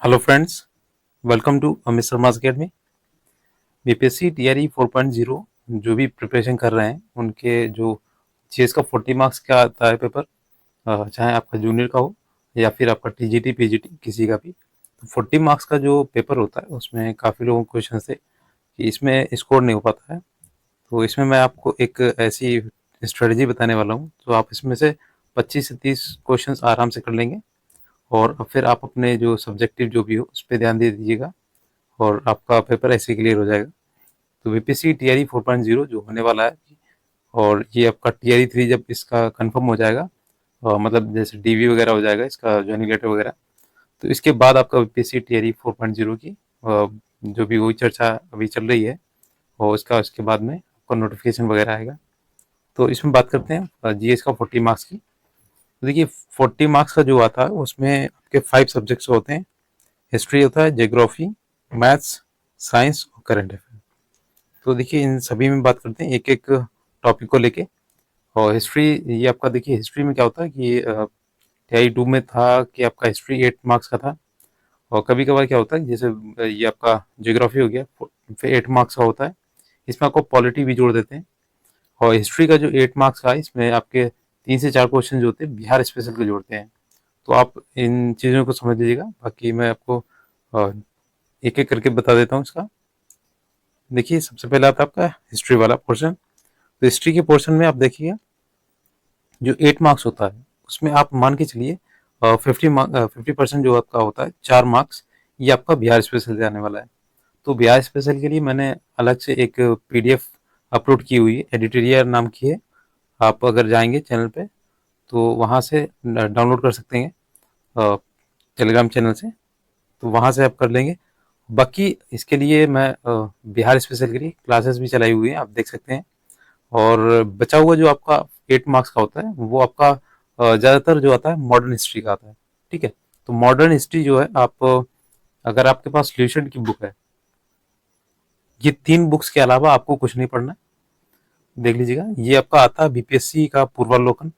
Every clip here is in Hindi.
Hello friends, welcome to Amit Sharma's academy. BPSC TRE 4.0 जो भी प्रिपरेशन कर रहे हैं उनके जो जीएस का 40 मार्क्स का आता है पेपर, चाहे आपका जूनियर का हो या फिर आपका टीजीटी पीजीटी किसी का भी, तो 40 मार्क्स का जो पेपर होता है उसमें काफ़ी लोगों को क्वेश्चन थे कि इसमें स्कोर नहीं हो पाता है। तो इसमें मैं आपको एक ऐसी स्ट्रेटजी बताने वाला हूँ तो आप इसमें से 25 से 30 क्वेश्चन आराम से कर लेंगे और फिर आप अपने जो सब्जेक्टिव जो भी हो उस पर ध्यान दे दीजिएगा और आपका पेपर ऐसे क्लियर हो जाएगा। तो बीपीएससी टीआरई 4.0 जो होने वाला है, और ये आपका टीआरई 3 जब इसका कंफर्म हो जाएगा, मतलब जैसे डीवी वगैरह हो जाएगा इसका ज्वाइनिंग लेटर वगैरह, तो इसके बाद आपका बीपीएससी टीआरई 4.0 की जो भी वही चर्चा अभी चल रही है और इसका उसके बाद में आपका नोटिफिकेशन वगैरह आएगा। तो इसमें बात करते हैं जीएस का 40 मार्क्स की। तो देखिए 40 मार्क्स का जो आता है उसमें आपके 5 सब्जेक्ट्स होते हैं। हिस्ट्री होता है, ज्योग्राफी, मैथ्स, साइंस और करंट अफेयर। तो देखिए इन सभी में बात करते हैं एक एक टॉपिक को लेके। और हिस्ट्री, ये आपका देखिए हिस्ट्री में क्या होता है कि टीआई 2 में था कि आपका हिस्ट्री 8 मार्क्स का था, और कभी कभार क्या होता है कि जैसे ये आपका ज्योग्राफी हो गया फिर 8 मार्क्स का होता है, इसमें आपको पॉलिटी भी जोड़ देते हैं। और हिस्ट्री का जो 8 मार्क्स का है इसमें आपके 3 से 4 क्वेश्चन जो होते हैं बिहार स्पेशल के जोड़ते हैं। तो आप इन चीज़ों को समझ लीजिएगा, बाकी मैं आपको एक एक करके बता देता हूँ इसका। देखिए सबसे पहले आता है आपका हिस्ट्री वाला पोर्शन। तो हिस्ट्री के पोर्शन में आप देखिए जो 8 मार्क्स होता है उसमें आप मान के चलिए 50% जो आपका होता है 4 मार्क्स, ये आपका बिहार स्पेशल से आने वाला है। तो बिहार स्पेशल के लिए मैंने अलग से एक पीडीएफ अपलोड की हुई है, एडिटोरियल नाम की है। आप अगर जाएंगे चैनल पे तो वहाँ से डाउनलोड कर सकते हैं टेलीग्राम चैनल से, तो वहाँ से आप कर लेंगे। बाकी इसके लिए मैं बिहार स्पेशल के लिए क्लासेस भी चलाई हुई है, आप देख सकते हैं। और बचा हुआ जो आपका 8 मार्क्स का होता है वो आपका ज़्यादातर जो आता है मॉडर्न हिस्ट्री का आता है। ठीक है, तो मॉडर्न हिस्ट्री जो है आप अगर आपके पास ल्यूसेंट की बुक है, ये 3 बुक्स के अलावा आपको कुछ नहीं पढ़ना है। देख लीजिएगा, ये आपका आता है बीपीएससी का पूर्वावलोकन,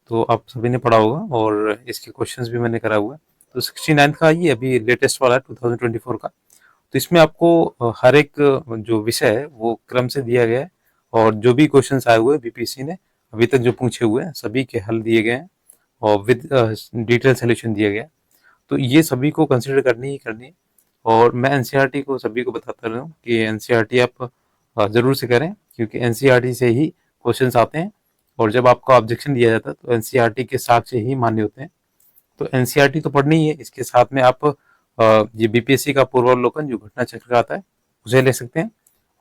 तो आप सभी ने पढ़ा होगा और इसके क्वेश्चंस भी मैंने करा हुआ है। तो 69 का ये अभी लेटेस्ट वाला है 2024 का। तो इसमें आपको हर एक जो विषय है वो क्रम से दिया गया है, और जो भी क्वेश्चंस आए हुए हैं बीपीएससी ने अभी तक जो पूछे हुए हैं सभी के हल दिए गए हैं और विद डिटेल सोल्यूशन दिया गया है। तो ये सभी को कंसिडर करनी ही करनी है। और मैं एनसीईआरटी को सभी को बताता रहा हूँ कि एनसीईआरटी आप ज़रूर से करें, क्योंकि एनसीईआरटी से ही क्वेश्चंस आते हैं, और जब आपका ऑब्जेक्शन दिया जाता है तो एनसीईआरटी के साक्ष्य ही मान्य होते हैं। तो एनसीईआरटी तो पढ़नी ही है, इसके साथ में आप ये बीपीएससी का पूर्वावलोकन जो घटना चक्र का आता है उसे ले सकते हैं।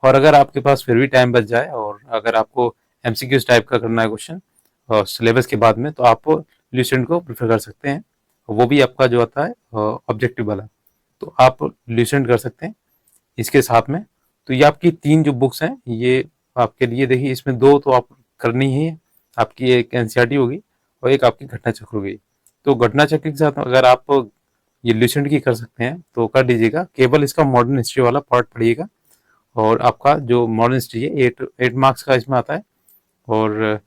और अगर आपके पास फिर भी टाइम बच जाए और अगर आपको एमसीक्यूज टाइप का करना है क्वेश्चन सिलेबस के बाद में, तो आप ल्यूसेंट को प्रेफर कर सकते हैं। वो भी आपका जो आता है ऑब्जेक्टिव वाला, तो आप ल्यूसेंट कर सकते हैं इसके साथ में। तो ये आपकी 3 जो बुक्स हैं ये आपके लिए, देखिए इसमें 2 तो आप करनी ही है, आपकी एक एनसीईआरटी होगी और एक आपकी घटना चक्र होगी। तो घटना चक्र के साथ अगर आप ये ल्यूसेंट की कर सकते हैं तो कर दीजिएगा, केवल इसका मॉडर्न हिस्ट्री वाला पार्ट पढ़िएगा। और आपका जो मॉडर्न हिस्ट्री है 8 मार्क्स का इसमें आता है, और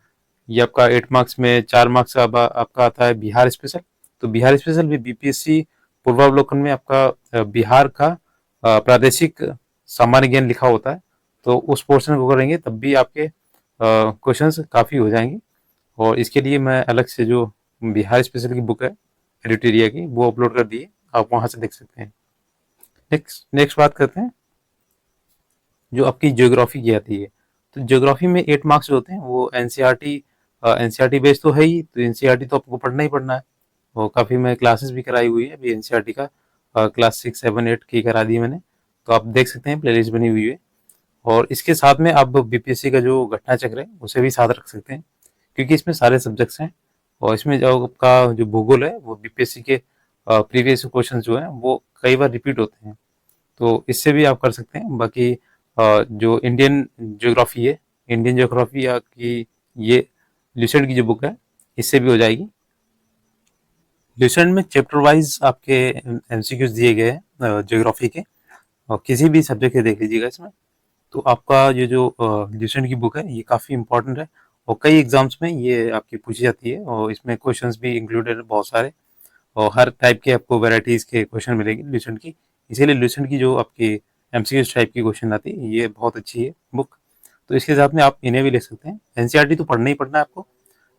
ये आपका 8 मार्क्स में 4 मार्क्स का आपका आता है बिहार स्पेशल। तो बिहार स्पेशल भी बीपीएससी पूर्वावलोकन में आपका बिहार का प्रादेशिक सामान्य ज्ञान लिखा होता है, तो उस पोर्शन को करेंगे तब भी आपके क्वेश्चंस काफ़ी हो जाएंगे। और इसके लिए मैं अलग से जो बिहार स्पेशल की बुक है एडिटोरिया की, वो अपलोड कर दी है, आप वहाँ से देख सकते हैं। नेक्स्ट नेक्स्ट बात करते हैं जो आपकी ज्योग्राफी की आती है। तो ज्योग्राफी में 8 मार्क्स जो होते हैं वो एनसीईआरटी बेस्ड तो है ही, तो एनसीईआरटी तो आपको पढ़ना ही पढ़ना है। और काफ़ी मैं क्लासेस भी कराई हुई है अभी एनसीईआरटी का, क्लास 6 7 8 की करा दी मैंने, तो आप देख सकते हैं प्लेलिस्ट बनी हुई है। और इसके साथ में आप बीपीएससी का जो घटना चक्र है उसे भी साथ रख सकते हैं, क्योंकि इसमें सारे सब्जेक्ट्स हैं। और इसमें जो आपका जो भूगोल है वो बीपीएससी के प्रीवियस क्वेश्चन जो हैं वो कई बार रिपीट होते हैं, तो इससे भी आप कर सकते हैं। बाकी जो इंडियन ज्योग्राफी है, इंडियन ज्योग्राफी या की ये ल्यूसेंट की जो बुक है इससे भी हो जाएगी। ल्यूसेंट में चैप्टर वाइज आपके एमसीक्यूज दिए गए हैं ज्योग्राफी के, और किसी भी सब्जेक्ट के देख लीजिएगा इसमें। तो आपका ये जो ल्यूसेंट की बुक है ये काफ़ी इंपॉर्टेंट है, और कई एग्जाम्स में ये आपकी पूछी जाती है और इसमें क्वेश्चंस भी इंक्लूडेड है बहुत सारे। और हर टाइप के आपको वैरायटीज़ के क्वेश्चन मिलेंगे ल्यूसेंट की। इसीलिए ल्यूसेंट की जो आपकी एमसीक्यूज टाइप की क्वेश्चन आती है, ये बहुत अच्छी है बुक। तो इसके साथ में आप इन्हें भी ले सकते हैं। एनसीईआरटी तो पढ़ना ही पढ़ना है आपको।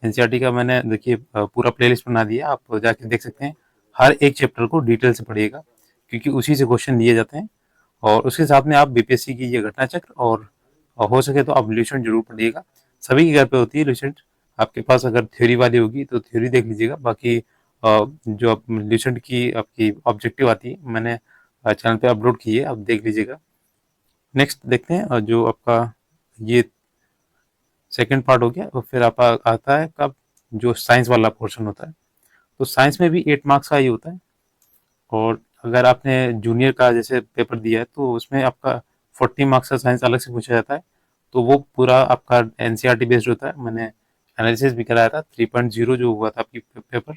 एनसीईआरटी का मैंने देखिए पूरा प्लेलिस्ट बना दिया, आप जाके देख सकते हैं। हर एक चैप्टर को डिटेल से पढ़िएगा, क्योंकि उसी से क्वेश्चन लिए जाते हैं। और उसके साथ में आप बीपीएससी की ये घटना चक्र और हो सके तो आप ल्यूसेंट जरूर पढ़िएगा। सभी के घर पे होती है ल्यूसेंट। आपके पास अगर थ्योरी वाली होगी तो थ्योरी देख लीजिएगा, बाकी जो आप ल्यूसेंट की आपकी ऑब्जेक्टिव आती है, मैंने चैनल पे अपलोड की है, आप देख लीजिएगा। नेक्स्ट देखते हैं जो आपका ये सेकंड पार्ट हो गया। और फिर आप आता है कब जो साइंस वाला पोर्शन होता है। तो साइंस में भी 8 मार्क्स का ही होता है। और अगर आपने जूनियर का जैसे पेपर दिया है तो उसमें आपका 40 मार्क्स का साइंस अलग से पूछा जाता है। तो वो पूरा आपका एनसीईआरटी बेस्ड होता है। मैंने एनालिसिस भी कराया था। 3.0 जो हुआ था आपकी पेपर,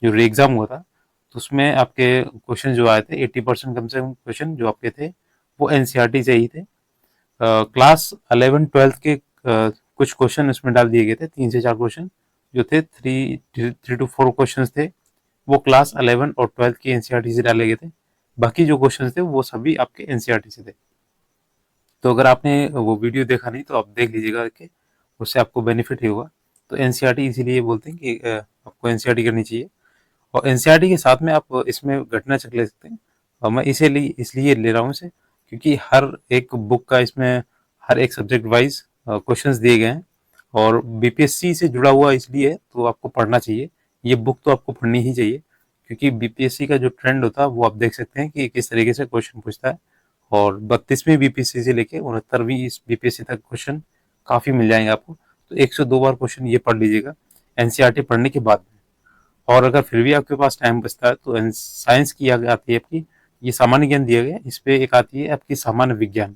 जो री एग्जाम हुआ था, तो उसमें आपके क्वेश्चन जो आए थे 80% कम से कम क्वेश्चन जो आपके थे वो एनसीईआरटी से ही थे। क्लास 11-12 के कुछ क्वेश्चन उसमें डाल दिए गए थे, 3 से 4 क्वेश्चन जो थे, 3 to 4 क्वेश्चन थे, वो क्लास 11 और 12 की एनसीईआरटी से डाले गए थे। बाकी जो क्वेश्चन थे वो सभी आपके एनसीईआरटी से थे। तो अगर आपने वो वीडियो देखा नहीं तो आप देख लीजिएगा कि उससे आपको बेनिफिट ही होगा। तो एनसीईआरटी इसीलिए बोलते हैं कि आपको एनसीईआरटी करनी चाहिए। और एनसीईआरटी के साथ में आप इसमें घटना चक्र ले सकते हैं। और मैं इसीलिए इसलिए ले रहा हूँ इसे, क्योंकि हर एक बुक का इसमें हर एक सब्जेक्ट वाइज क्वेश्चंस दिए गए हैं। और बीपीएससी से जुड़ा हुआ इसलिए तो आपको पढ़ना चाहिए। ये बुक तो आपको पढ़नी ही चाहिए, क्योंकि बीपीएससी का जो ट्रेंड होता है वो आप देख सकते हैं कि किस तरीके से क्वेश्चन पूछता है। और 32वीं बीपीएससी से लेके 69वीं इस बीपीएससी तक क्वेश्चन काफ़ी मिल जाएंगे आपको। तो 102 बार क्वेश्चन ये पढ़ लीजिएगा एनसीईआरटी पढ़ने के बाद। और अगर फिर भी आपके पास टाइम बचता है तो साइंस की आती है आपकी, ये सामान्य ज्ञान दिया गया है, इस पे एक आती है आपकी सामान्य विज्ञान।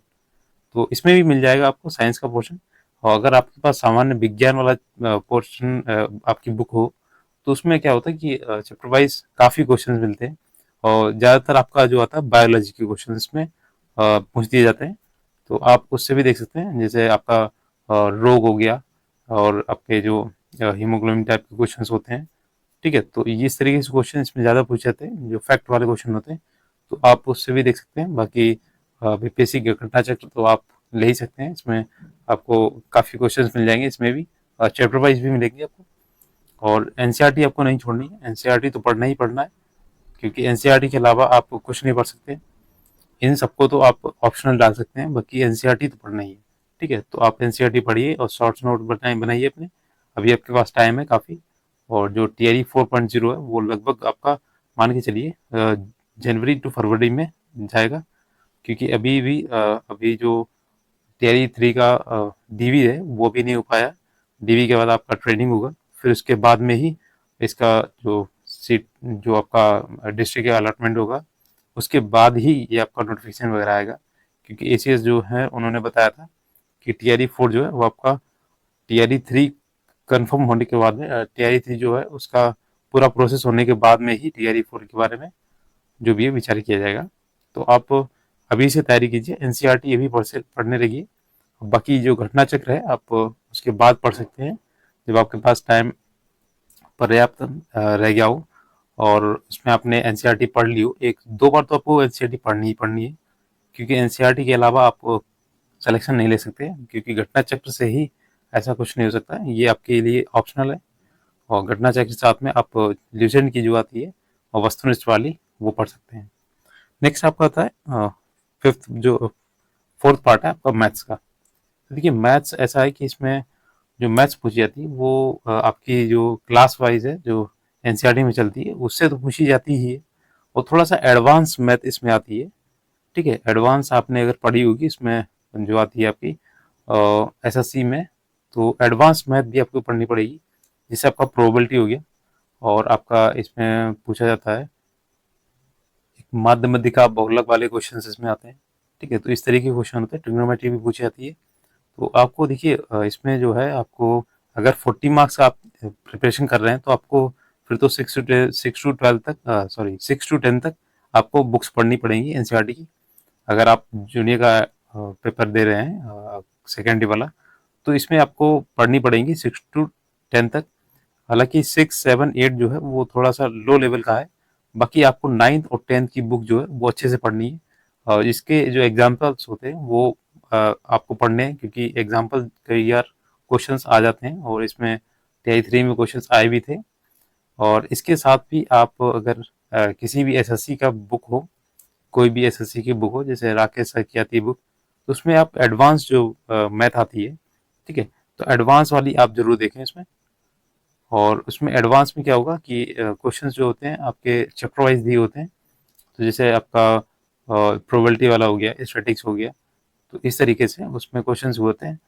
तो इसमें भी मिल जाएगा आपको साइंस का पोर्शन। और अगर आपके पास सामान्य विज्ञान वाला पोर्शन आपकी बुक हो, तो उसमें क्या होता है कि चैप्टर वाइज काफ़ी क्वेश्चन मिलते हैं। और ज़्यादातर आपका जो आता है बायोलॉजी के क्वेश्चन इसमें पूछ दिए जाते हैं। तो आप उससे भी देख सकते हैं, जैसे आपका रोग हो गया, और आपके जो हीमोग्लोबिन टाइप के क्वेश्चन होते हैं। ठीक है, तो इस तरीके से क्वेश्चन इसमें ज़्यादा पूछे जाते हैं, जो फैक्ट वाले क्वेश्चन होते हैं। तो आप उससे भी देख सकते हैं। बाकी बीपीएससी के घटना चक्र तो आप ले ही सकते हैं, इसमें आपको काफ़ी क्वेश्चंस मिल जाएंगे, इसमें भी चैप्टर वाइज भी मिलेंगे आपको। और एनसीईआरटी आपको नहीं छोड़नी है, एनसीईआरटी तो पढ़ना ही पढ़ना है, क्योंकि एनसीईआरटी के अलावा आप कुछ नहीं पढ़ सकते। इन सबको तो आप ऑप्शनल डाल सकते हैं, बाकी एनसीईआरटी तो पढ़ना ही है। ठीक है, तो आप एनसीईआरटी पढ़िए और शॉर्ट्स नोट बनाइए अपने। अभी आपके पास टाइम है काफ़ी। और जो टीआरई 4.0 है वो लगभग आपका मान के चलिए जनवरी टू फरवरी में जाएगा, क्योंकि अभी जो टीआरई 3 का डीवी है वो भी नहीं हो पाया। डीवी के बाद आपका ट्रेनिंग होगा, फिर उसके बाद में ही इसका जो सीट जो आपका डिस्ट्रिक्ट का अलॉटमेंट होगा, उसके बाद ही ये आपका नोटिफिकेशन वगैरह आएगा। क्योंकि एसीएस जो है उन्होंने बताया था कि टीआरई 4 जो है वो आपका टीआरई 3 कंफर्म होने के बाद में, टीआरई 3 जो है उसका पूरा प्रोसेस होने के बाद में ही टीआरई 4 के बारे में जो भी है विचार किया जाएगा। तो आप अभी से तैयारी कीजिए, एनसीईआरटी ये भी पढ़ने लगिए। बाकी जो घटना चक्र है आप उसके बाद पढ़ सकते हैं, जब आपके पास टाइम पर्याप्त रह गया हो और उसमें आपने एनसीईआरटी पढ़ ली हो। 1-2 बार तो आपको एनसीईआरटी पढ़नी ही पढ़नी है, क्योंकि एनसीईआरटी के अलावा आप सिलेक्शन नहीं ले सकते, क्योंकि घटना चक्र से ही ऐसा कुछ नहीं हो सकता है, ये आपके लिए ऑप्शनल है। और घटना चक्र के साथ में आप ल्यूसेंट की जो आती है और वस्तुनिष्ठ वाली वो पढ़ सकते हैं। नेक्स्ट आपका आता है फिफ्थ जो फोर्थ पार्ट है आपका मैथ्स का। तो देखिए मैथ्स ऐसा है कि इसमें जो मैथ्स पूछी जाती है वो आपकी जो क्लास वाइज है, जो एनसीईआरटी में चलती है उससे तो पूछी जाती ही है। और थोड़ा सा एडवांस मैथ इसमें आती है। ठीक है, एडवांस आपने अगर पढ़ी होगी इसमें जो आती है आपकी एसएससी में, तो एडवांस मैथ भी आपको पढ़नी पड़ेगी, जिससे आपका प्रोबेबिलिटी हो गया। और आपका इसमें पूछा जाता है एक माध्यमिका बहुलक वाले क्वेश्चन इसमें आते हैं। ठीक है, तो इस तरीके के क्वेश्चन होते हैं। ट्रिग्नोमेट्री भी पूछी जाती है। तो आपको देखिए इसमें जो है आपको अगर 40 मार्क्स का आप प्रिपरेशन कर रहे हैं तो आपको फिर तो 6 to 12 तक, सॉरी 6 to 10 तक आपको बुक्स पढ़नी पड़ेंगी एनसीईआरटी की। अगर आप जूनियर का पेपर दे रहे हैं सेकेंडरी वाला, तो इसमें आपको पढ़नी पड़ेंगी 6 to 10 तक। हालांकि 6, 7, 8 जो है वो थोड़ा सा लो लेवल का है, बाकी आपको 9th और 10th की बुक जो है वो अच्छे से पढ़नी है। इसके जो एग्जाम्पल्स होते हैं वो आपको पढ़ने हैं, क्योंकि एग्जाम्पल कई बार क्वेश्चंस आ जाते हैं और इसमें TI 3 में क्वेश्चंस आए भी थे। और इसके साथ भी आप अगर किसी भी एसएससी का बुक हो, कोई भी एसएससी की बुक हो, जैसे राकेश सर की आती है बुक, तो उसमें आप एडवांस जो मैथ आती है, ठीक है, तो एडवांस वाली आप जरूर देखें इसमें। और उसमें एडवांस में क्या होगा कि क्वेश्चंस जो होते हैं आपके चैप्टर वाइज दिए होते हैं। तो जैसे आपका प्रोबेबिलिटी वाला हो गया, स्टैटिक्स हो गया, तो इस तरीके से उसमें क्वेश्चंस होते हैं।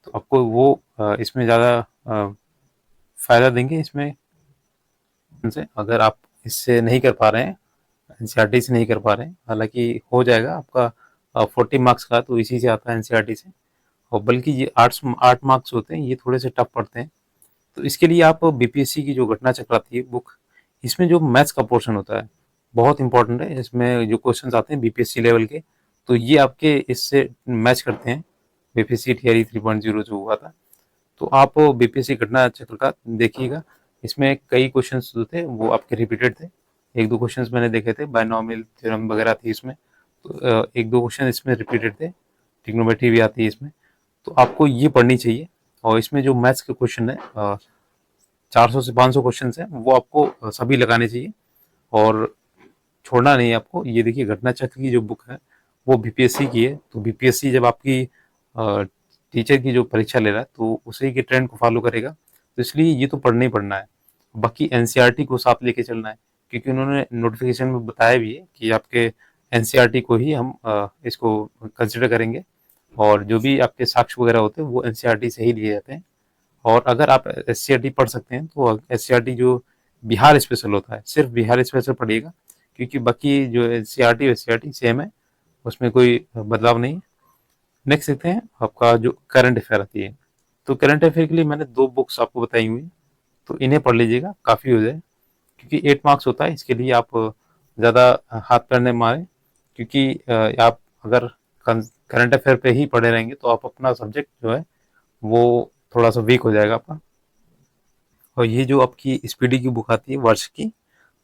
तो आपको वो इसमें ज़्यादा फायदा देंगे इसमें से, अगर आप इससे नहीं कर पा रहे हैं, एनसीईआरटी से नहीं कर पा रहे हैं, हालांकि हो जाएगा आपका 40 मार्क्स का, तो इसी से आता है एनसीईआरटी से। और बल्कि ये 8 मार्क्स होते हैं, ये थोड़े से टफ पड़ते हैं। तो इसके लिए आप बीपीएससी की जो घटना चक्र आती है बुक, इसमें जो मैथ्स का पोर्शन होता है बहुत इंपॉर्टेंट है। इसमें जो क्वेश्चन आते हैं बीपीएससी लेवल के, तो ये आपके इससे मैच करते हैं बीपीएससी थियरी 3.0 जो हुआ था। तो आप बीपीएससी घटना चक्र का देखिएगा, इसमें कई क्वेश्चंस जो थे वो आपके रिपीटेड थे। एक दो क्वेश्चंस मैंने देखे थे, बायनॉमियल थ्योरम वगैरह थी इसमें, तो एक दो क्वेश्चन इसमें रिपीटेड थे। ट्रिग्नोमेट्री भी आती है इसमें, तो आपको ये पढ़नी चाहिए। और इसमें जो मैथ्स के क्वेश्चन है 400 से 500 क्वेश्चन है, वो आपको सभी लगाने चाहिए और छोड़ना नहीं है आपको। ये देखिए घटना चक्र की जो बुक है वो बीपीएससी की है, तो बीपीएससी जब आपकी टीचर की जो परीक्षा ले रहा है तो उसी के ट्रेंड को फॉलो करेगा, तो इसलिए ये तो पढ़ना ही पढ़ना है। बाकी एनसीईआरटी को साथ लेके चलना है, क्योंकि उन्होंने नोटिफिकेशन में बताया भी है कि आपके एनसीईआरटी को ही हम इसको कंसिडर करेंगे, और जो भी आपके साक्ष्य वगैरह होते हैं वो एनसीईआरटी से ही लिए जाते हैं। और अगर आप एससीईआरटी पढ़ सकते हैं तो एससीईआरटी जो बिहार स्पेशल होता है, सिर्फ बिहार स्पेशल पढ़िएगा, क्योंकि बाकी जो एनसीईआरटी एससीईआरटी सेम है, उसमें कोई बदलाव नहीं है। नेक्स्ट देखते हैं आपका जो करंट अफेयर आती है। तो करंट अफेयर के लिए मैंने 2 बुक्स आपको बताई हुई, तो इन्हें पढ़ लीजिएगा, काफ़ी हो जाए, क्योंकि 8 मार्क्स होता है, इसके लिए आप ज़्यादा हाथ पैर नहीं मारें, क्योंकि आप अगर करंट अफेयर पे ही पढ़े रहेंगे तो आप अपना सब्जेक्ट जो है वो थोड़ा सा वीक हो जाएगा आपका। और ये जो आपकी स्पीडी की बुक आती है वार्षिक की,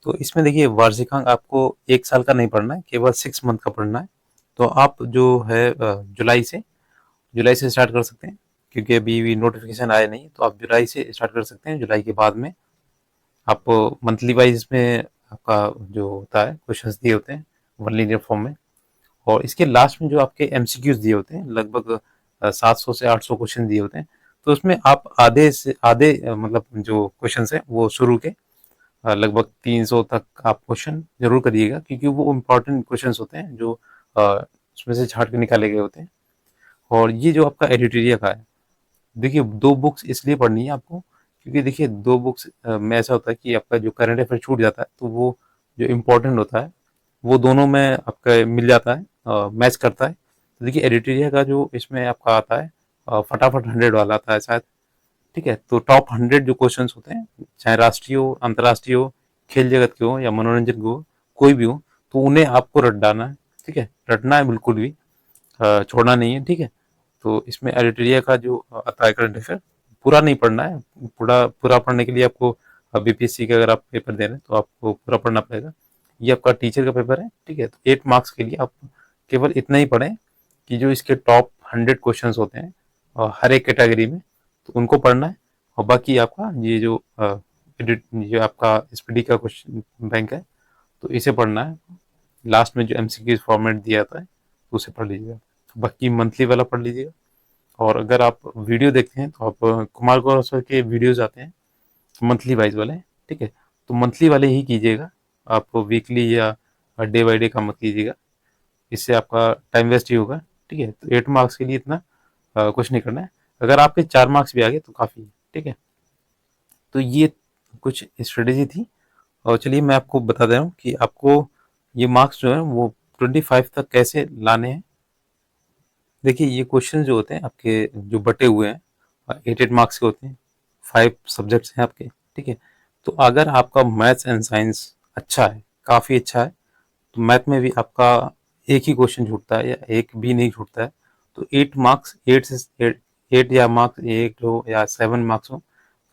तो इसमें देखिए वार्षिकांक आपको 1 साल का नहीं पढ़ना है, केवल 6 मंथ का पढ़ना है। तो आप जो है जुलाई से स्टार्ट कर सकते हैं, क्योंकि अभी भी नोटिफिकेशन आया नहीं, तो आप जुलाई से स्टार्ट कर सकते हैं। जुलाई के बाद में आप मंथली वाइज इसमें आपका जो होता है क्वेश्चंस दिए होते हैं वन लीनियर फॉर्म में। और इसके लास्ट में जो आपके एमसीक्यूज दिए होते हैं, लगभग 700 से 800 क्वेश्चन दिए होते हैं, तो उसमें आप आधे से आधे मतलब जो क्वेश्चन है वो शुरू के लगभग 300 तक आप क्वेश्चन जरूर करिएगा, क्योंकि वो इम्पोर्टेंट क्वेश्चन होते हैं जो उसमें से छाट के निकाले गए होते हैं। और ये जो आपका एडिटोरिया का है, देखिए 2 बुक्स इसलिए पढ़नी है आपको, क्योंकि देखिए 2 बुक्स में ऐसा होता है कि आपका जो करंट अफेयर छूट जाता है, तो वो जो इम्पोर्टेंट होता है वो दोनों में आपका मिल जाता है, मैच करता है। तो देखिए एडिटोरिया का जो इसमें आपका आता है फटाफट 100 वाला आता है शायद, ठीक है। तो टॉप 100 जो क्वेश्चन होते हैं, चाहे राष्ट्रीय हो, अंतर्राष्ट्रीय हो, खेल जगत के हो या मनोरंजन के हो, कोई भी हो, तो उन्हें आपको रट डालना है, ठीक है, रटना है बिल्कुल भी, छोड़ना नहीं है, ठीक है। तो इसमें एडिटोरिया का जो आता है करंट अफेयर, पूरा नहीं पढ़ना है। पूरा पूरा पढ़ने के लिए आपको बीपीएससी का अगर आप पेपर दे रहे हैं तो आपको पूरा पढ़ना पड़ेगा। ये आपका टीचर का पेपर है, ठीक है। तो 8 मार्क्स के लिए आप केवल इतना ही पढ़ें कि जो इसके टॉप 100 क्वेश्चंस होते हैं हर एक कैटेगरी में, तो उनको पढ़ना है। और बाकी आपका ये जो जो आपका स्पीडी का क्वेश्चन बैंक है, तो इसे पढ़ना है। लास्ट में जो एमसीक्यू फॉर्मेट दिया जाता है तो उसे पढ़ लीजिएगा। बाकी मंथली वाला पढ़ लीजिएगा। और अगर आप वीडियो देखते हैं तो आप कुमार गौरव सर के वीडियोज आते हैं मंथली वाइज वाले, ठीक है, तो मंथली वाले ही कीजिएगा। आप वीकली या डे बाई डे का मत कीजिएगा, इससे आपका टाइम वेस्ट ही होगा, ठीक है। तो 8 मार्क्स के लिए इतना कुछ नहीं करना है। अगर आपके 4 मार्क्स भी आ गए तो काफ़ी है, ठीक है। तो ये कुछ स्ट्रेटेजी थी। और चलिए मैं आपको बता दे रहा हूँ कि आपको ये मार्क्स जो है वो 25 तक कैसे लाने हैं। देखिए ये क्वेश्चन जो होते हैं आपके जो बटे हुए हैं 8 मार्क्स के होते हैं, 5 सब्जेक्ट्स हैं आपके, ठीक है। तो अगर आपका मैथ्स एंड साइंस अच्छा है, काफ़ी अच्छा है, तो मैथ में भी आपका एक ही क्वेश्चन छूटता है या एक भी नहीं छूटता है। तो 8 मार्क्स, 8 या मार्क्स 8 हो या 7 मार्क्स हो,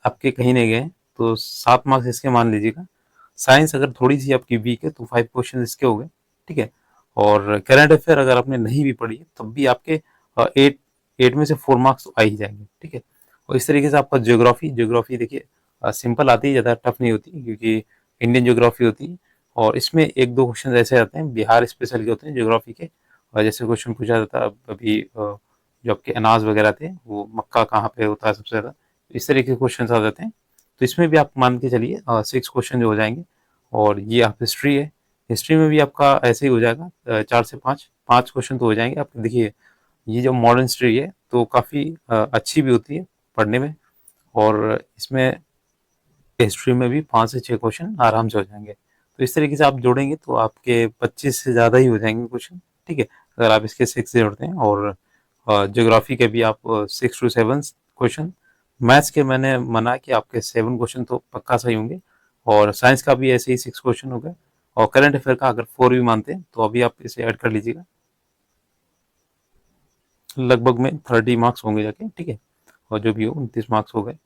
आपके कहीं नहीं गए, तो 7 मार्क्स इसके मान लीजिएगा। साइंस अगर थोड़ी सी आपकी वीक है तो 5 क्वेश्चन इसके हो गए, ठीक है। और करंट अफेयर अगर आपने नहीं भी पढ़ी है तब भी आपके 8 में से 4 मार्क्स तो आ ही जाएंगे, ठीक है। और इस तरीके से आपका ज्योग्राफी ज्योग्राफी देखिए सिंपल आती है, ज़्यादा टफ नहीं होती क्योंकि इंडियन ज्योग्राफी होती है। और इसमें एक दो क्वेश्चन ऐसे आते हैं बिहार स्पेशल के होते हैं ज्योग्राफी के। और जैसे क्वेश्चन पूछा जाता है अभी जो आपके अनाज वगैरह थे वो मक्का कहाँ पे होता है सबसे ज़्यादा, इस तरीके के क्वेश्चन आ जाते हैं। तो इसमें भी आप मान के चलिए 6 क्वेश्चन जो हो जाएंगे। और ये आप हिस्ट्री है, हिस्ट्री में भी आपका ऐसे ही हो जाएगा 4 से 5 क्वेश्चन तो हो जाएंगे आपके। देखिए ये जो मॉडर्न हिस्ट्री है तो काफ़ी अच्छी भी होती है पढ़ने में। और इसमें हिस्ट्री में भी 5 से 6 क्वेश्चन आराम से हो जाएंगे। तो इस तरीके से आप जोड़ेंगे तो आपके 25 से ज़्यादा ही हो जाएंगे क्वेश्चन, ठीक है, अगर आप इसके 6 से जोड़ते हैं। और ज्योग्राफी के भी आप 6 to 7 क्वेश्चन। मैथ्स के मैंने मना कि आपके 7 क्वेश्चन तो पक्का सही होंगे। और साइंस का भी ऐसे ही 6 क्वेश्चन हो गए। और करंट अफेयर का अगर 4 भी मानते हैं तो अभी आप इसे ऐड कर लीजिएगा, लगभग में 30 मार्क्स होंगे जाके, ठीक है। और जो भी हो 29 मार्क्स हो गए।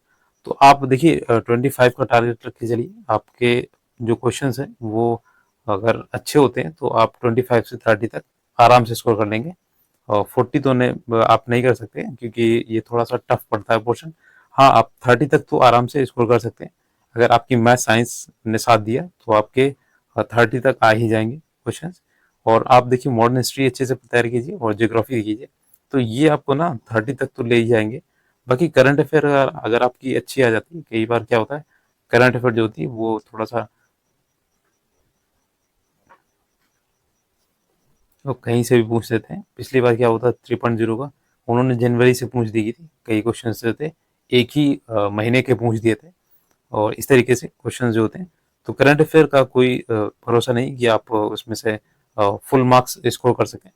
तो आप देखिए 25 का टारगेट रख के चलिए। आपके जो क्वेश्चंस हैं वो अगर अच्छे होते हैं तो आप 25 से 30 तक आराम से स्कोर कर लेंगे। और 40 तो आप नहीं कर सकते क्योंकि ये थोड़ा सा टफ पड़ता है पोर्शन। हाँ, आप 30 तक तो आराम से स्कोर कर सकते हैं। अगर आपकी मैथ साइंस ने साथ दिया तो आपके 30 तक आ ही जाएंगे क्वेश्चन। और आप देखिए मॉडर्न हिस्ट्री अच्छे से तैयार कीजिए और ज्योग्राफी कीजिए, तो ये आपको ना 30 तक तो ले ही जाएंगे। बाकी करंट अफेयर अगर आपकी अच्छी आ जाती है, कई बार क्या होता है करंट अफेयर जो होती है वो थोड़ा सा वो कहीं से भी पूछ लेते हैं। पिछली बार क्या होता 3.0 का उन्होंने जनवरी से पूछ दी थी, कई क्वेश्चन जो थे एक ही महीने के पूछ दिए थे। और इस तरीके से क्वेश्चन जो होते हैं, तो करंट अफेयर का कोई भरोसा नहीं कि आप उसमें से फुल मार्क्स स्कोर कर सकें,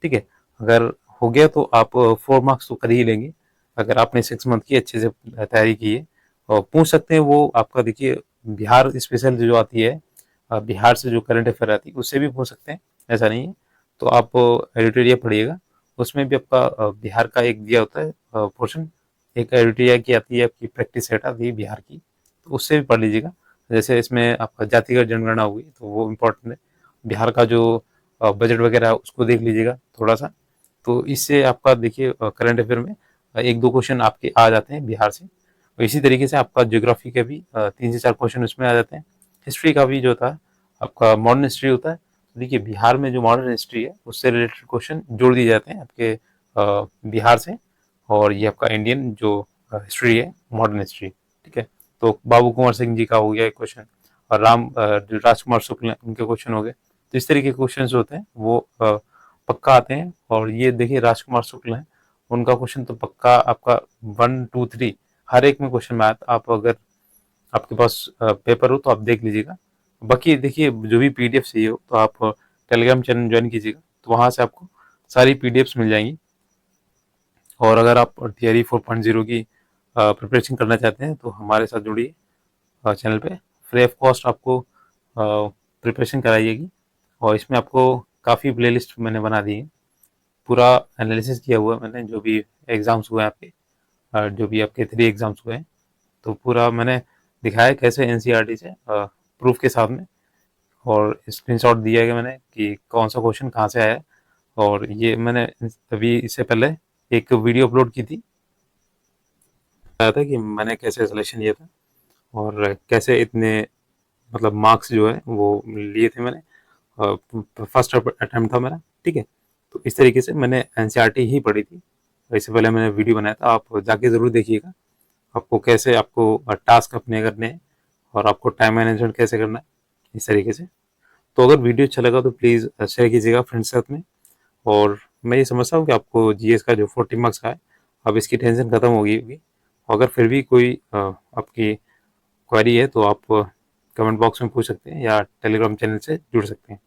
ठीक है। अगर हो गया तो आप 4 मार्क्स तो कर ही लेंगे अगर आपने 6 मंथ की अच्छे से तैयारी की है। और पूछ सकते हैं वो आपका देखिए बिहार स्पेशल जो आती है, बिहार से जो करंट अफेयर आती है उससे भी पूछ सकते हैं, ऐसा नहीं है। तो आप एडिटोरिया पढ़िएगा, उसमें भी आपका बिहार का एक दिया होता है पोर्शन। एक एडिटोरिया की आती है आपकी प्रैक्टिस सेट आती है बिहार की, तो उससे भी पढ़ लीजिएगा। जैसे इसमें आपका जातिगत जनगणना होगी तो वो इम्पोर्टेंट है। बिहार का जो बजट वगैरह है उसको देख लीजिएगा थोड़ा सा। तो इससे आपका देखिए करंट अफेयर में 1-2 क्वेश्चन आपके आ जाते हैं बिहार से। और इसी तरीके से आपका ज्योग्राफी के भी 3 से 4 क्वेश्चन उसमें आ जाते हैं। हिस्ट्री का भी जो था आपका मॉडर्न हिस्ट्री होता है, तो देखिए बिहार में जो मॉडर्न हिस्ट्री है उससे रिलेटेड क्वेश्चन जोड़ दिए जाते हैं आपके बिहार से। और ये आपका इंडियन जो हिस्ट्री है मॉडर्न हिस्ट्री, ठीक है। तो बाबू कुंवर सिंह जी का हो गया एक क्वेश्चन, और जो राजकुमार शुक्ल हैं उनके क्वेश्चन हो गए। तो इस तरीके के क्वेश्चन होते हैं वो पक्का आते हैं। और ये देखिए राजकुमार शुक्ल हैं, उनका क्वेश्चन तो पक्का आपका 1, 2, 3 हर एक में क्वेश्चन में आता। आप अगर आपके पास पेपर हो तो आप देख लीजिएगा। बाकी देखिए जो भी पीडीएफ चाहिए हो तो आप टेलीग्राम चैनल ज्वाइन कीजिएगा, तो वहाँ से आपको सारी पीडीएफ्स मिल जाएंगी। और अगर आप थियरी 4.0 की प्रिपरेशन करना चाहते हैं तो हमारे साथ जुड़िए चैनल पे। फ्री ऑफ कॉस्ट आपको प्रिपरेशन कराइएगी। और इसमें आपको काफ़ी प्लेलिस्ट मैंने बना दी है, पूरा एनालिसिस किया हुआ है मैंने जो भी एग्ज़ाम्स हुए हैं आपके, जो भी आपके 3 एग्ज़ाम्स हुए हैं। तो पूरा मैंने दिखाया कैसे एनसीईआरटी से प्रूफ के साथ में। और स्क्रीनशॉट दिया है मैंने कि कौन सा क्वेश्चन कहाँ से आया है। और ये मैंने अभी इससे पहले एक वीडियो अपलोड की थी, बताया था कि मैंने कैसे सिलेक्शन लिया था और कैसे इतने मतलब मार्क्स जो है वो लिए थे मैंने। फर्स्ट अटेम्प्ट था मेरा, ठीक है। तो इस तरीके से मैंने एनसीईआरटी ही पढ़ी थी। इससे पहले मैंने वीडियो बनाया था, आप जाके ज़रूर देखिएगा आपको कैसे आपको टास्क अपने करने हैं और आपको टाइम मैनेजमेंट कैसे करना है, इस तरीके से। तो अगर वीडियो अच्छा लगा तो प्लीज़ शेयर कीजिएगा फ्रेंड्स के साथ में। और मैं ये समझता हूँ कि आपको जीएस का जो 40 मार्क्स का है अब इसकी टेंशन ख़त्म होगी। अगर फिर भी कोई आपकी क्वेरी है तो आप कमेंट बॉक्स में पूछ सकते हैं या टेलीग्राम चैनल से जुड़ सकते हैं।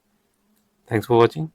Thanks for watching.